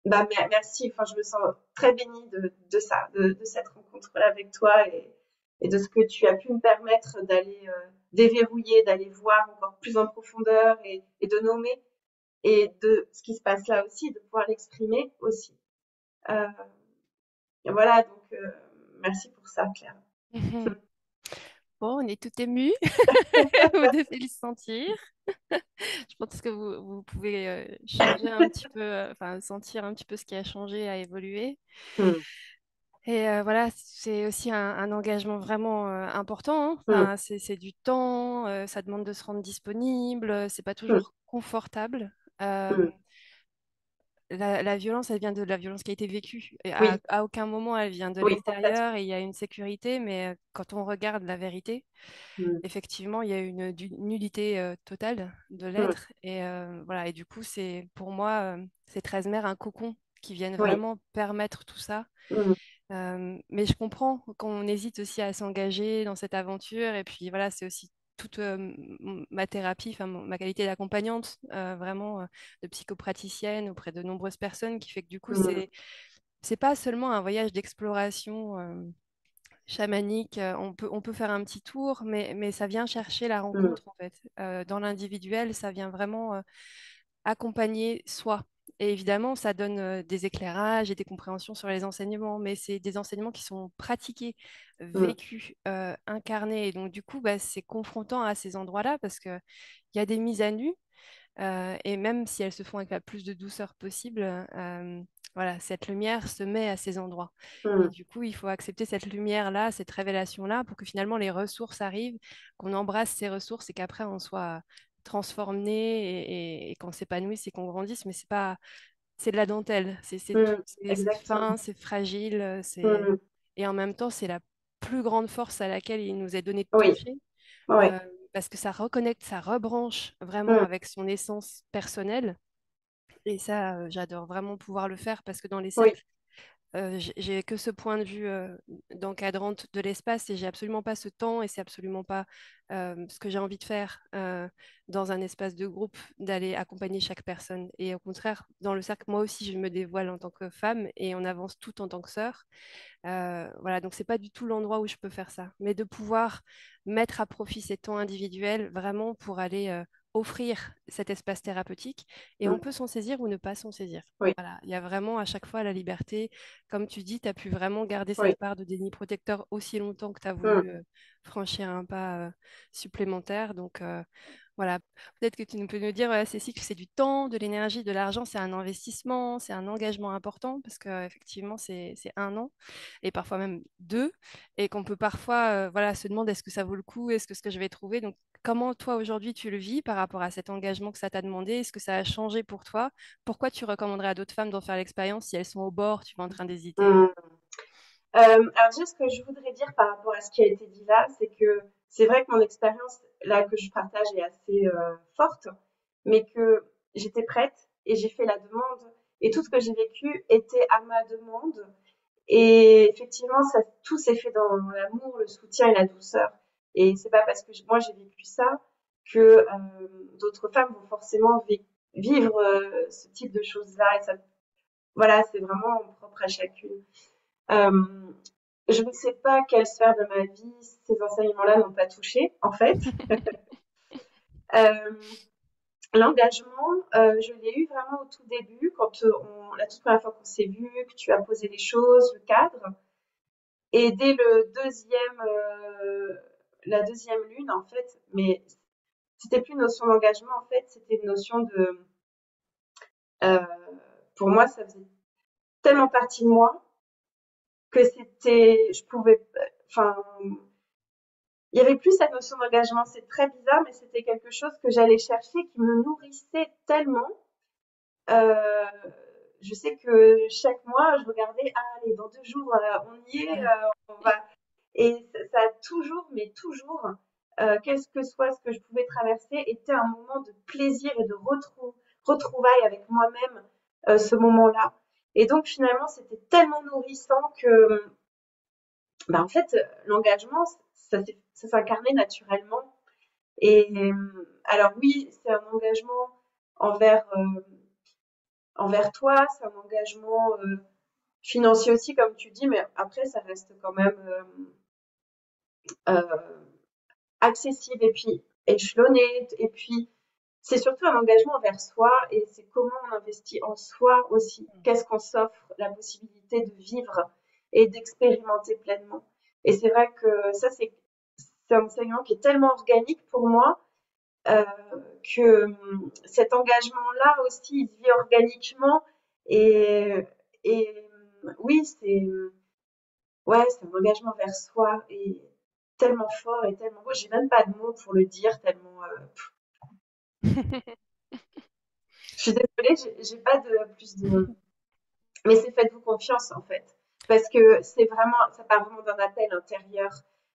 bah, merci. Enfin, je me sens très bénie de ça, de cette rencontre-là avec toi et de ce que tu as pu me permettre d'aller déverrouiller, d'aller voir encore plus en profondeur et de nommer et de ce qui se passe là aussi, de pouvoir l'exprimer aussi. Euh, et voilà, donc merci pour ça, Claire. Bon, on est tout ému. Vous devez le sentir. Je pense que vous pouvez changer un petit peu, enfin sentir un petit peu ce qui a changé, a évolué. Mm, Et voilà, c'est aussi un engagement vraiment important, hein. mm, Enfin, c'est du temps, ça demande de se rendre disponible, c'est pas mm, toujours confortable. Euh, mm. la violence, elle vient de la violence qui a été vécue. Et Oui, à aucun moment, elle vient de oui, complètement. l'extérieur et il y a une sécurité, mais quand on regarde la vérité, Mm, effectivement, il y a une nullité totale de mm, l'être. Et voilà, et du coup, c'est pour moi, ces 13 mères, un cocon qui viennent oui. vraiment permettre tout ça. Mm, Mais je comprends qu'on hésite aussi à s'engager dans cette aventure. Et puis voilà, c'est aussi toute ma thérapie, enfin ma qualité d'accompagnante, vraiment de psychopraticienne auprès de nombreuses personnes, qui fait que du coup, mm, c'est pas seulement un voyage d'exploration chamanique. On peut faire un petit tour, mais ça vient chercher la mm, rencontre en fait. Dans l'individuel, ça vient vraiment accompagner soi. Et évidemment, ça donne des éclairages et des compréhensions sur les enseignements, mais c'est des enseignements qui sont pratiqués, mm, vécus, incarnés. Et donc, du coup, bah, c'est confrontant à ces endroits-là parce qu'il y a des mises à nu, et même si elles se font avec la plus de douceur possible, voilà, cette lumière se met à ces endroits. Et mm, du coup, il faut accepter cette lumière-là, cette révélation-là, pour que finalement les ressources arrivent, qu'on embrasse ces ressources et qu'après on soit transformé et qu'on s'épanouisse et qu'on grandisse. Mais c'est pas, c'est de la dentelle, c'est tout, mm. c'est fin, Exactement. c'est fragile, Mm. et en même temps, c'est la plus grande force à laquelle il nous est donné de Oui, toucher, oui. euh, parce que ça reconnecte, ça rebranche vraiment Mm, avec son essence personnelle. Et ça, j'adore vraiment pouvoir le faire parce que dans les oui. cercles, j'ai que ce point de vue d'encadrante de l'espace et j'ai absolument pas ce temps et c'est absolument pas ce que j'ai envie de faire dans un espace de groupe, d'aller accompagner chaque personne. Et au contraire, dans le cercle, moi aussi, je me dévoile en tant que femme et on avance toutes en tant que sœurs. Voilà, donc c'est pas du tout l'endroit où je peux faire ça, mais de pouvoir mettre à profit ces temps individuels vraiment pour aller offrir cet espace thérapeutique et on Mm, peut s'en saisir ou ne pas s'en saisir. oui, Voilà, il y a vraiment à chaque fois la liberté. Comme tu dis, tu as pu vraiment garder oui. cette part de déni protecteur aussi longtemps que tu as Mm, voulu franchir un pas supplémentaire. Donc voilà, peut-être que tu peux nous dire, ouais, Cécile, que c'est du temps, de l'énergie, de l'argent, c'est un investissement, c'est un engagement important parce qu'effectivement, c'est un an et parfois même deux, et qu'on peut parfois voilà, se demander est-ce que ça vaut le coup, est-ce que ce que je vais trouver. Donc, comment toi aujourd'hui tu le vis par rapport à cet engagement que ça t'a demandé? Est-ce que ça a changé pour toi? Pourquoi tu recommanderais à d'autres femmes d'en faire l'expérience si elles sont au bord, tu es en train d'hésiter? mm. Alors déjà, ce que je voudrais dire par rapport à ce qui a été dit là, c'est que c'est vrai que mon expérience là que je partage est assez forte, mais que j'étais prête et j'ai fait la demande et tout ce que j'ai vécu était à ma demande. Et effectivement, ça, tout s'est fait dans l'amour, le soutien et la douceur. Et c'est pas parce que moi j'ai vécu ça que d'autres femmes vont forcément vivre ce type de choses-là. Et ça, voilà, c'est vraiment propre à chacune. Euh, je ne sais pas quelle sphère de ma vie ces enseignements-là n'ont pas touché, en fait. Euh, L'engagement, je l'ai eu vraiment au tout début, quand la toute première fois qu'on s'est vu, que tu as posé les choses, le cadre. Et dès la deuxième lune, en fait, mais c'était plus une notion d'engagement, en fait, c'était une notion euh, pour moi, ça faisait tellement partie de moi que je pouvais, enfin, il y avait plus cette notion d'engagement. C'est très bizarre, mais c'était quelque chose que j'allais chercher, qui me nourrissait tellement. Euh, je sais que chaque mois, je regardais, ah, allez, dans 2 jours, on y est, on va. Et ça a toujours, mais toujours. quel que soit ce que je pouvais traverser, était un moment de plaisir et de retrouvailles avec moi-même, ce moment-là. Et donc finalement, c'était tellement nourrissant que, bah, en fait, l'engagement, ça s'incarnait naturellement. Et alors oui, c'est un engagement envers, envers toi, c'est un engagement financier aussi, comme tu dis, mais après, ça reste quand même euh, accessible et puis échelonné. Et puis, c'est surtout un engagement envers soi et c'est comment on investit en soi aussi. Qu'est-ce qu'on s'offre la possibilité de vivre et d'expérimenter pleinement. Et c'est vrai que ça, c'est un enseignement qui est tellement organique pour moi euh, que cet engagement-là aussi, il se vit organiquement. Et, et oui, c'est un engagement vers soi et tellement fort et tellement beau. J'ai même pas de mots pour le dire, tellement. Je suis désolée, j'ai pas de plus de. Mais c'est faites-vous confiance en fait, parce que c'est vraiment, ça part vraiment d'un appel intérieur.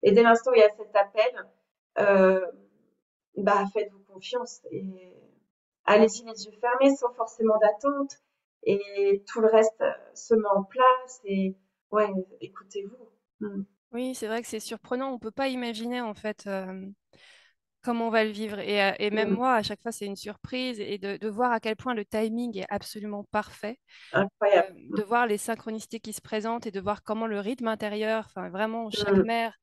Et dès l'instant où il y a cet appel, euh, bah faites-vous confiance et allez-y les yeux fermés, sans forcément d'attente. Et tout le reste se met en place. Et ouais, écoutez-vous. Mm. Oui, c'est vrai que c'est surprenant. On peut pas imaginer en fait comment on va le vivre. Et même Mm. moi, à chaque fois, c'est une surprise. Et de voir à quel point le timing est absolument parfait, Incroyable. de voir les synchronicités qui se présentent et de voir comment le rythme intérieur, enfin vraiment, chaque Mm. mère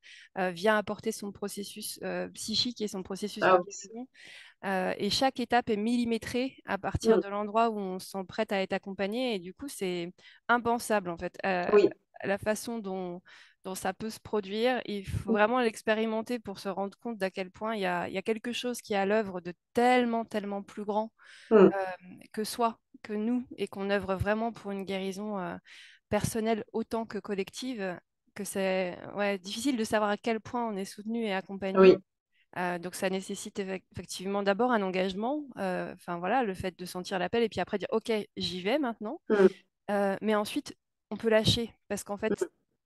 vient apporter son processus psychique et son processus de Ah oui. guérison. Et chaque étape est millimétrée à partir Mm. de l'endroit où on se sent prête à être accompagnée. Et du coup, c'est impensable, en fait. Oui. La façon dont ça peut se produire, il faut vraiment l'expérimenter pour se rendre compte d'à quel point il y a quelque chose qui est à l'œuvre de tellement, tellement plus grand Mm. que soi, que nous, et qu'on œuvre vraiment pour une guérison personnelle autant que collective, que c'est ouais, difficile de savoir à quel point on est soutenu et accompagné. Oui. Donc ça nécessite effectivement d'abord un engagement, enfin voilà, le fait de sentir l'appel et puis après dire ok, j'y vais maintenant. Mm. Mais ensuite, on peut lâcher parce qu'en fait,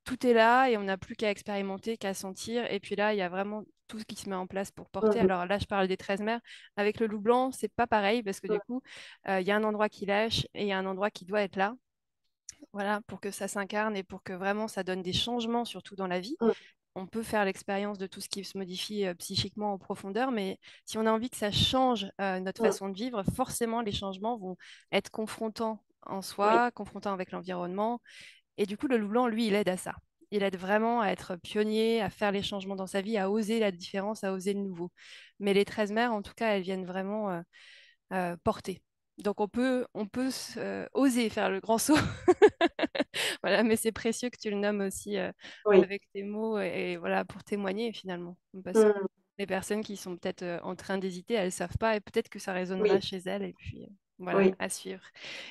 tout est là et on n'a plus qu'à expérimenter, qu'à sentir. Et puis là, il y a vraiment tout ce qui se met en place pour porter. Mm. Alors là, je parle des 13 mers. Avec le loup blanc, c'est pas pareil parce que Mm. du coup, il y a un endroit qui lâche et il y a un endroit qui doit être là. Voilà, pour que ça s'incarne et pour que vraiment ça donne des changements, surtout dans la vie. Mm. On peut faire l'expérience de tout ce qui se modifie psychiquement en profondeur, mais si on a envie que ça change notre Mm. façon de vivre, forcément les changements vont être confrontants en Oui. soi, confrontants avec l'environnement. Et du coup, le loup blanc, lui, il aide à ça. Il aide vraiment à être pionnier, à faire les changements dans sa vie, à oser la différence, à oser le nouveau. Mais les 13 mères, en tout cas, elles viennent vraiment porter. Donc on peut oser faire le grand saut. Voilà, mais c'est précieux que tu le nommes aussi Oui. avec tes mots et voilà pour témoigner finalement. Parce que Mm. les personnes qui sont peut-être en train d'hésiter, elles ne savent pas et peut-être que ça résonnera Oui. chez elles et puis voilà, Oui. à suivre.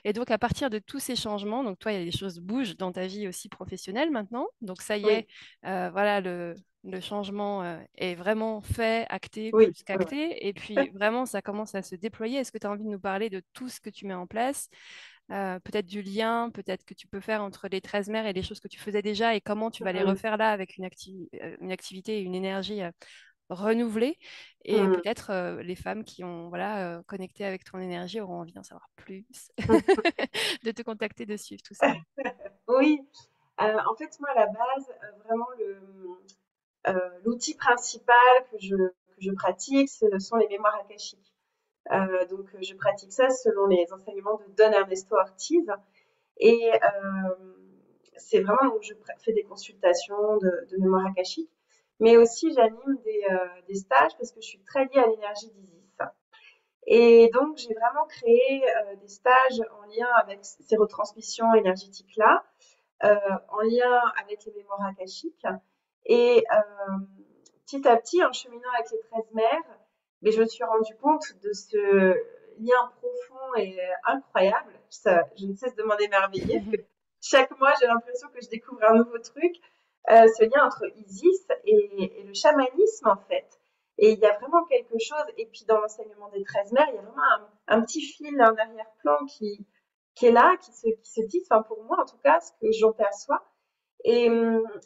Et donc à partir de tous ces changements, donc toi, il y a des choses bougent dans ta vie aussi professionnelle maintenant. Donc ça y est, Oui. voilà, le changement est vraiment fait, acté, Oui. plus Oui. qu'acté. Et puis vraiment, ça commence à se déployer. Est-ce que tu as envie de nous parler de tout ce que tu mets en place? Peut-être du lien, peut-être que tu peux faire entre les 13 mers et les choses que tu faisais déjà et comment tu vas les Mm. refaire là avec une activité et une énergie renouvelée. Et Mm. peut-être les femmes qui ont voilà, connecté avec ton énergie auront envie d'en savoir plus, Mm. de te contacter, de suivre tout ça. Oui. En fait, moi, à la base, vraiment, l'outil principal que je pratique, ce sont les mémoires akashiques. Donc, je pratique ça selon les enseignements de Don Ernesto Ortiz. Et c'est vraiment, donc, je fais des consultations de mémoire akashique, mais aussi j'anime des stages parce que je suis très liée à l'énergie d'Isis. Et donc, j'ai vraiment créé des stages en lien avec ces retransmissions énergétiques-là, en lien avec les mémoires akashiques. Et petit à petit, en cheminant avec les 13 mères, mais je me suis rendu compte de ce lien profond et incroyable. Je ne cesse de m'en émerveiller. Chaque mois, j'ai l'impression que je découvre un nouveau truc. Ce lien entre Isis et le chamanisme, en fait. Et il y a vraiment quelque chose. Et puis, dans l'enseignement des 13 mères, il y a vraiment un petit fil, un arrière-plan qui est là, qui se tisse, enfin, pour moi, en tout cas, ce que j'en perçois. Et,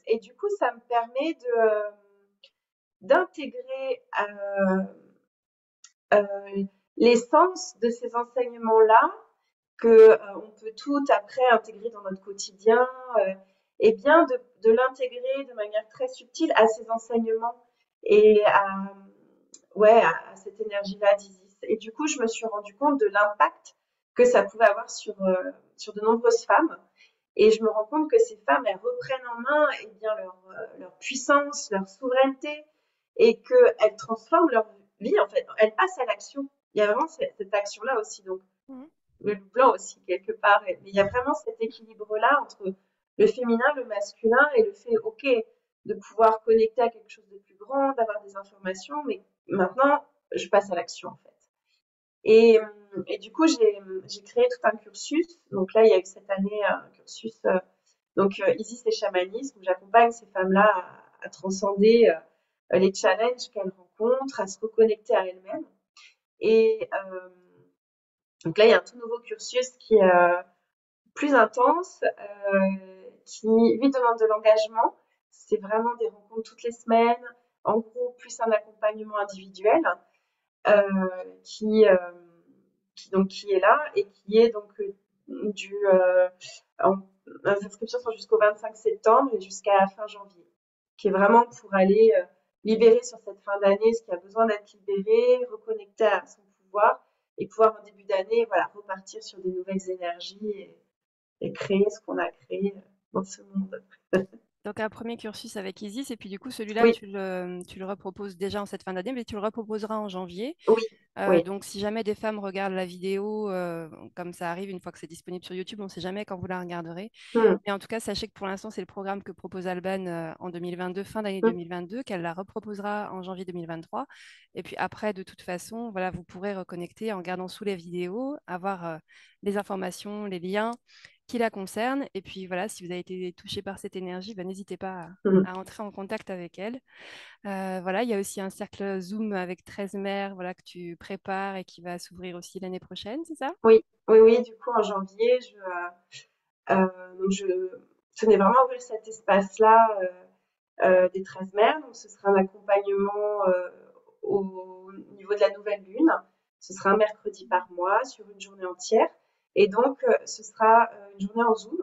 et du coup, ça me permet d'intégrer l'essence de ces enseignements-là que on peut tout après intégrer dans notre quotidien, et bien de l'intégrer de manière très subtile à ces enseignements et ouais, à cette énergie-là d'Isis. Et du coup, je me suis rendu compte de l'impact que ça pouvait avoir sur de nombreuses femmes. Et je me rends compte que ces femmes, elles reprennent en main eh bien, leur puissance, leur souveraineté, et qu'elles transforment leur vie, en fait. Elles passent à l'action. Il y a vraiment cette action-là aussi. Donc, Mhm. le loup blanc aussi, quelque part. Mais il y a vraiment cet équilibre-là entre le féminin, le masculin, et le fait, ok, de pouvoir connecter à quelque chose de plus grand, d'avoir des informations, mais maintenant, je passe à l'action, en fait. Et du coup, j'ai créé tout un cursus. Donc là, il y a eu cette année un cursus, Isis et chamanisme, où j'accompagne ces femmes-là à transcender les challenges qu'elles rencontrent, à se reconnecter à elles-mêmes. Et donc là, il y a un tout nouveau cursus qui est plus intense, qui lui demande de l'engagement. C'est vraiment des rencontres toutes les semaines, en gros, plus un accompagnement individuel euh, qui, euh, qui est là et qui est donc du en, les inscriptions sont jusqu'au 25 septembre et jusqu'à la fin janvier, qui est vraiment pour aller libérer sur cette fin d'année ce qui a besoin d'être libéré, reconnecter à son pouvoir et pouvoir en début d'année voilà repartir sur des nouvelles énergies et créer ce qu'on a créé dans ce monde. Donc un premier cursus avec Isis, et puis du coup celui-là, Oui, tu le reproposes déjà en cette fin d'année, mais tu le reproposeras en janvier. oui, oui. Donc si jamais des femmes regardent la vidéo, comme ça arrive une fois que c'est disponible sur YouTube, on ne sait jamais quand vous la regarderez. Hmm, Mais en tout cas, sachez que pour l'instant, c'est le programme que propose Alban en 2022, fin d'année hmm, 2022, qu'elle la reproposera en janvier 2023. Et puis après, de toute façon, voilà, vous pourrez reconnecter en regardant sous les vidéos, avoir les informations, les liens qui la concernent. Et puis voilà, si vous avez été touché par cette énergie, ben, n'hésitez pas hmm. à entrer en contact avec elle. Voilà, il y a aussi un cercle Zoom avec 13 mères, voilà, que tu prépares et qui va s'ouvrir aussi l'année prochaine, c'est ça? Oui, oui, oui. Du coup, en janvier, donc je tenais vraiment à ouvrir cet espace-là des 13 mères. Donc, ce sera un accompagnement au niveau de la nouvelle lune. Ce sera un mercredi par mois sur une journée entière. Et donc, ce sera une journée en Zoom.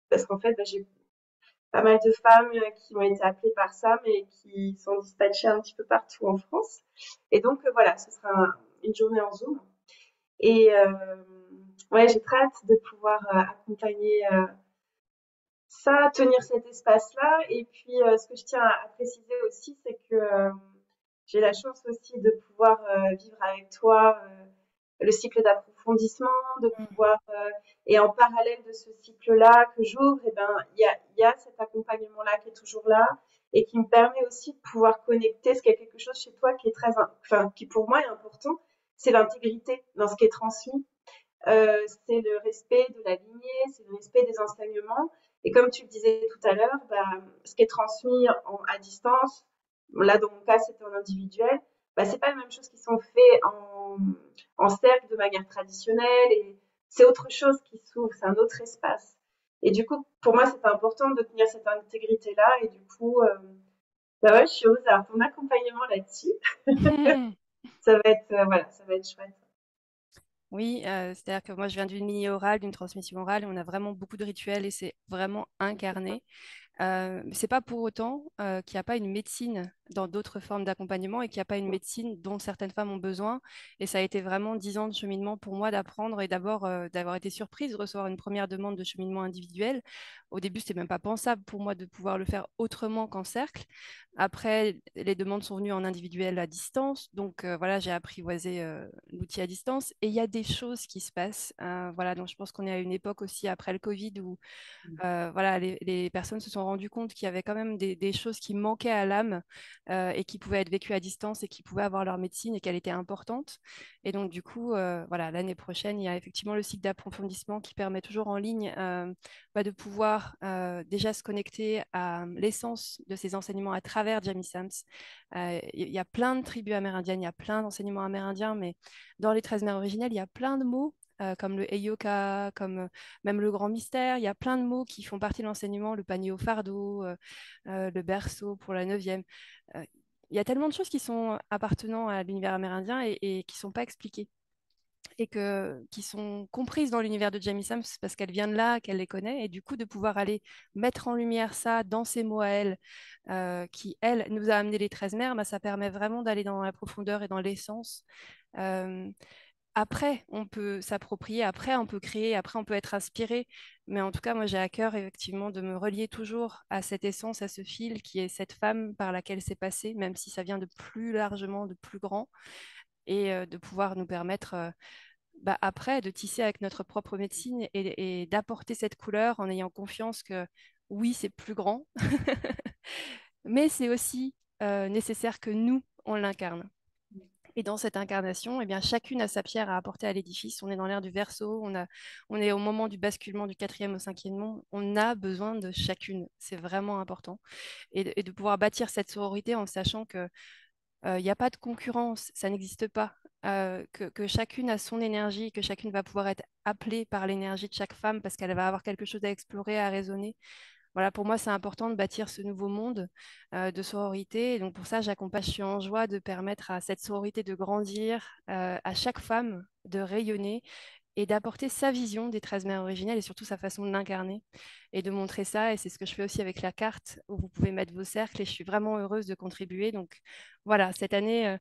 Parce qu'en fait, bah, j'ai pas mal de femmes qui ont été appelées par ça, mais qui sont dispatchées un petit peu partout en France. Et donc, voilà, ce sera une journée en Zoom. Et ouais, j'ai très hâte de pouvoir accompagner ça, tenir cet espace-là. Et puis, ce que je tiens à préciser aussi, c'est que j'ai la chance aussi de pouvoir vivre avec toi le cycle d'approfondissement, de Mm. pouvoir et en parallèle de ce cycle-là que j'ouvre, et ben il y a cet accompagnement-là qui est toujours là et qui me permet aussi de pouvoir connecter ce qu'il y a quelque chose chez toi qui est enfin qui pour moi est important, c'est l'intégrité dans ce qui est transmis. C'est le respect de la lignée, c'est le respect des enseignements. Et comme tu le disais tout à l'heure, bah, ce qui est transmis à distance, là dans mon cas c'était en individuel, bah, c'est pas la même chose qui sont faits en cercle de manière traditionnelle et c'est autre chose qui s'ouvre, c'est un autre espace. Et du coup, pour moi, c'est important de tenir cette intégrité-là et du coup, bah ouais, je suis heureuse d'avoir ton accompagnement là-dessus. Ça va être, voilà, ça va être chouette. Oui, c'est-à-dire que moi je viens d'une lignée orale, d'une transmission orale, et on a vraiment beaucoup de rituels et c'est vraiment incarné. Mais c'est pas pour autant qu'il n'y a pas une médecine dans d'autres formes d'accompagnement et qu'il n'y a pas une médecine dont certaines femmes ont besoin. Et ça a été vraiment 10 ans de cheminement pour moi d'apprendre et d'abord d'avoir été surprise de recevoir une première demande de cheminement individuel. Au début, c'était même pas pensable pour moi de pouvoir le faire autrement qu'en cercle. Après, les demandes sont venues en individuel à distance. Donc voilà, j'ai apprivoisé l'outil à distance. Et il y a des choses qui se passent. Voilà, donc je pense qu'on est à une époque aussi après le Covid où voilà, les personnes se sont rendues compte qu'il y avait quand même des choses qui manquaient à l'âme et qui pouvaient être vécues à distance et qui pouvaient avoir leur médecine et qu'elle était importante. Et donc, du coup, voilà, l'année prochaine, il y a effectivement le cycle d'approfondissement qui permet toujours en ligne bah, de pouvoir déjà se connecter à l'essence de ces enseignements à travers Jamie Sams. Il y a plein de tribus amérindiennes, il y a plein d'enseignements amérindiens, mais dans les 13 mers originelles, il y a plein de mots. Comme le Heyoka, comme même le grand mystère, il y a plein de mots qui font partie de l'enseignement, le panier au fardeau, le berceau pour la neuvième. Euh, il y a tellement de choses qui sont appartenant à l'univers amérindien et qui ne sont pas expliquées qui sont comprises dans l'univers de Jamie Sams parce qu'elle vient de là, qu'elle les connaît, et du coup de pouvoir aller mettre en lumière ça dans ses mots à elle, qui, elle, nous a amené les 13 mers, bah, ça permet vraiment d'aller dans la profondeur et dans l'essence. Euh, Après, on peut s'approprier, après, on peut créer, après, on peut être inspiré. Mais en tout cas, moi, j'ai à cœur, effectivement, de me relier toujours à cette essence, à ce fil qui est cette femme par laquelle c'est passé, même si ça vient de plus largement, de plus grand, et de pouvoir nous permettre, bah, après, de tisser avec notre propre médecine et d'apporter cette couleur en ayant confiance que, oui, c'est plus grand, mais c'est aussi nécessaire que nous, on l'incarne. Et dans cette incarnation, eh bien, chacune a sa pierre à apporter à l'édifice. On est dans l'ère du Verseau, on est au moment du basculement du quatrième au cinquième monde. On a besoin de chacune. C'est vraiment important. Et de pouvoir bâtir cette sororité en sachant que il n'y a pas de concurrence, ça n'existe pas. Que chacune a son énergie, que chacune va pouvoir être appelée par l'énergie de chaque femme parce qu'elle va avoir quelque chose à explorer, à raisonner. Voilà, pour moi, c'est important de bâtir ce nouveau monde de sororité. Et donc pour ça, j'accompagne, je suis en joie de permettre à cette sororité de grandir, à chaque femme de rayonner et d'apporter sa vision des 13 mères originelles et surtout sa façon de l'incarner et de montrer ça. Et c'est ce que je fais aussi avec la carte où vous pouvez mettre vos cercles et je suis vraiment heureuse de contribuer. Donc voilà, cette année,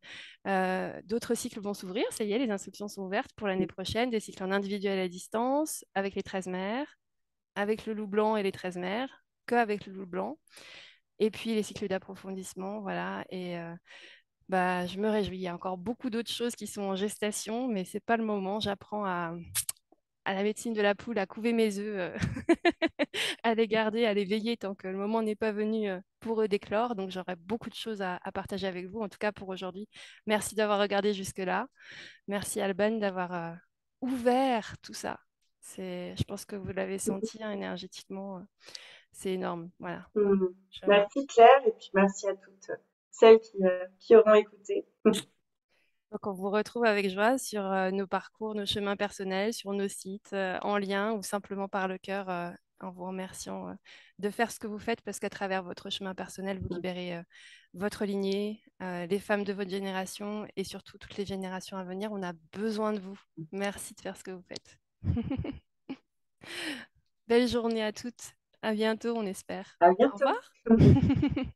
d'autres cycles vont s'ouvrir. Ça y est, les inscriptions sont ouvertes pour l'année prochaine, des cycles en individuel à distance avec les 13 mères, avec le loup blanc et les 13 mères, qu'avec le loup blanc. Et puis les cycles d'approfondissement, voilà. Et bah, je me réjouis. Il y a encore beaucoup d'autres choses qui sont en gestation, mais c'est pas le moment. J'apprends à la médecine de la poule, à couver mes œufs, à les garder, à les veiller tant que le moment n'est pas venu pour eux d'éclore. Donc j'aurai beaucoup de choses à partager avec vous, en tout cas pour aujourd'hui. Merci d'avoir regardé jusque-là. Merci Alban d'avoir ouvert tout ça. Je pense que vous l'avez senti hein, énergétiquement. C'est énorme. Voilà. Mmh. Je me- Merci Claire et puis merci à toutes celles qui auront écouté. Donc, on vous retrouve avec joie sur nos parcours, nos chemins personnels, sur nos sites en lien ou simplement par le cœur en vous remerciant de faire ce que vous faites parce qu'à travers votre chemin personnel, vous libérez votre lignée, les femmes de votre génération et surtout toutes les générations à venir. On a besoin de vous. Merci de faire ce que vous faites. Belle journée à toutes. À bientôt, on espère. À Au bientôt. revoir.